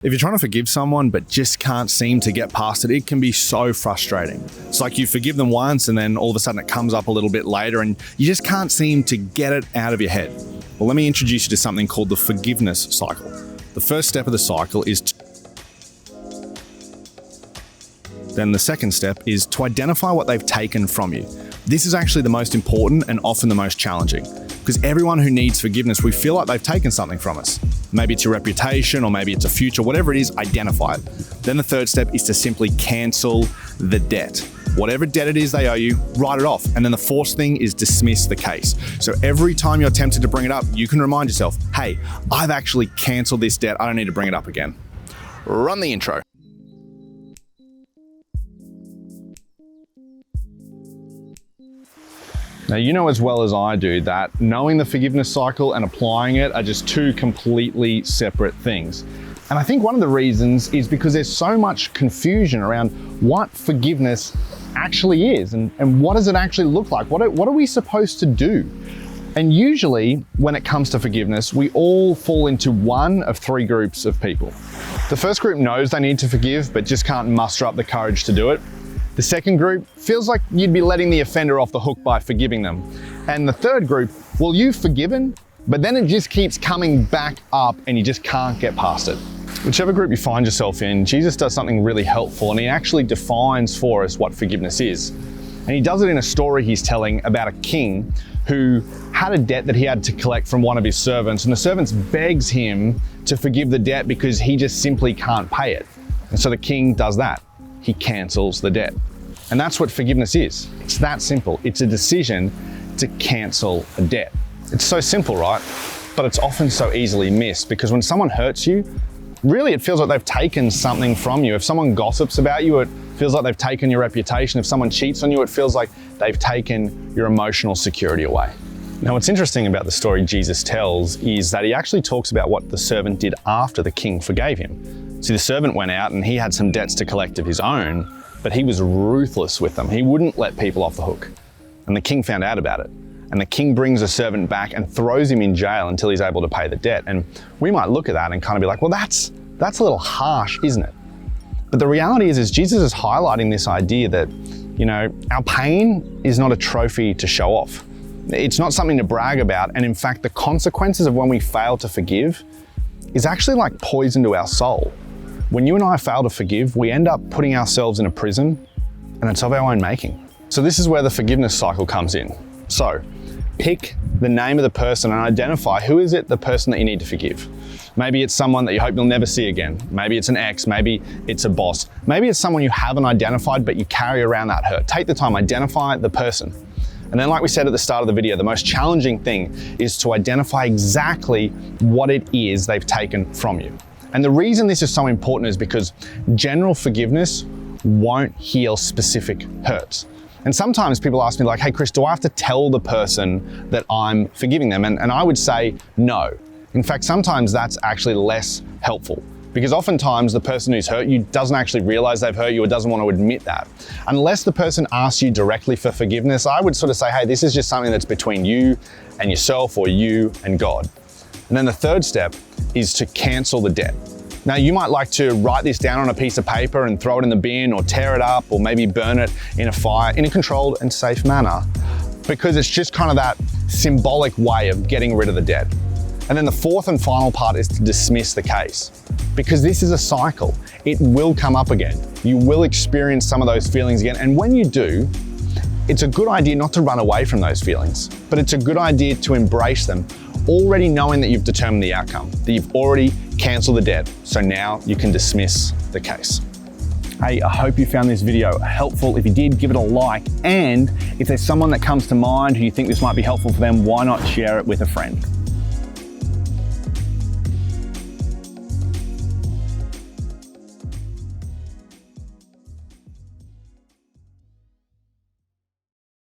If you're trying to forgive someone but just can't seem to get past it, it can be so frustrating. It's like you forgive them once and then all of a sudden it comes up a little bit later and you just can't seem to get it out of your head. Well, let me introduce you to something called the forgiveness cycle. The first step of the cycle is Then the second step is to identify what they've taken from you. This is actually the most important and often the most challenging, because everyone who needs forgiveness, we feel like they've taken something from us. Maybe it's your reputation or maybe it's a future, whatever it is, identify it. Then the third step is to simply cancel the debt. Whatever debt it is they owe you, write it off. And then the fourth thing is dismiss the case. So every time you're tempted to bring it up, you can remind yourself, hey, I've actually canceled this debt. I don't need to bring it up again. Run the intro. Now, you know as well as I do that knowing the forgiveness cycle and applying it are just two completely separate things. And I think one of the reasons is because there's so much confusion around what forgiveness actually is and what does it actually look like? What are we supposed to do? And usually when it comes to forgiveness, we all fall into one of three groups of people. The first group knows they need to forgive, but just can't muster up the courage to do it. The second group feels like you'd be letting the offender off the hook by forgiving them. And the third group, well, you've forgiven, but then it just keeps coming back up and you just can't get past it. Whichever group you find yourself in, Jesus does something really helpful and he actually defines for us what forgiveness is. And he does it in a story he's telling about a king who had a debt that he had to collect from one of his servants, and the servants begs him to forgive the debt because he just simply can't pay it. And so the king does that. He cancels the debt. And that's what forgiveness is. It's that simple. It's a decision to cancel a debt. It's so simple, right? But it's often so easily missed because when someone hurts you, really it feels like they've taken something from you. If someone gossips about you, it feels like they've taken your reputation. If someone cheats on you, it feels like they've taken your emotional security away. Now, what's interesting about the story Jesus tells is that he actually talks about what the servant did after the king forgave him. See, the servant went out and he had some debts to collect of his own, but he was ruthless with them. He wouldn't let people off the hook. And the king found out about it. And the king brings the servant back and throws him in jail until he's able to pay the debt. And we might look at that and kind of be like, well, that's a little harsh, isn't it? But the reality is Jesus is highlighting this idea that, our pain is not a trophy to show off. It's not something to brag about. And in fact, the consequences of when we fail to forgive is actually like poison to our soul. When you and I fail to forgive, we end up putting ourselves in a prison, and it's of our own making. So this is where the forgiveness cycle comes in. So pick the name of the person and identify who is it the person that you need to forgive. Maybe it's someone that you hope you'll never see again. Maybe it's an ex, maybe it's a boss. Maybe it's someone you haven't identified, but you carry around that hurt. Take the time, identify the person. And then like we said at the start of the video, the most challenging thing is to identify exactly what it is they've taken from you. And the reason this is so important is because general forgiveness won't heal specific hurts. And sometimes people ask me like, hey Chris, do I have to tell the person that I'm forgiving them? And I would say no. In fact, sometimes that's actually less helpful because oftentimes the person who's hurt you doesn't actually realize they've hurt you or doesn't want to admit that. Unless the person asks you directly for forgiveness, I would sort of say, hey, this is just something that's between you and yourself or you and God. And then the third step is to cancel the debt. Now, you might like to write this down on a piece of paper and throw it in the bin or tear it up or maybe burn it in a fire in a controlled and safe manner because it's just kind of that symbolic way of getting rid of the debt. And then the fourth and final part is to dismiss the case because this is a cycle. It will come up again. You will experience some of those feelings again. And when you do, it's a good idea not to run away from those feelings, but it's a good idea to embrace them, already knowing that you've determined the outcome, that you've already canceled the debt. So now you can dismiss the case. Hey, I hope you found this video helpful. If you did, give it a like. And if there's someone that comes to mind who you think this might be helpful for them, why not share it with a friend?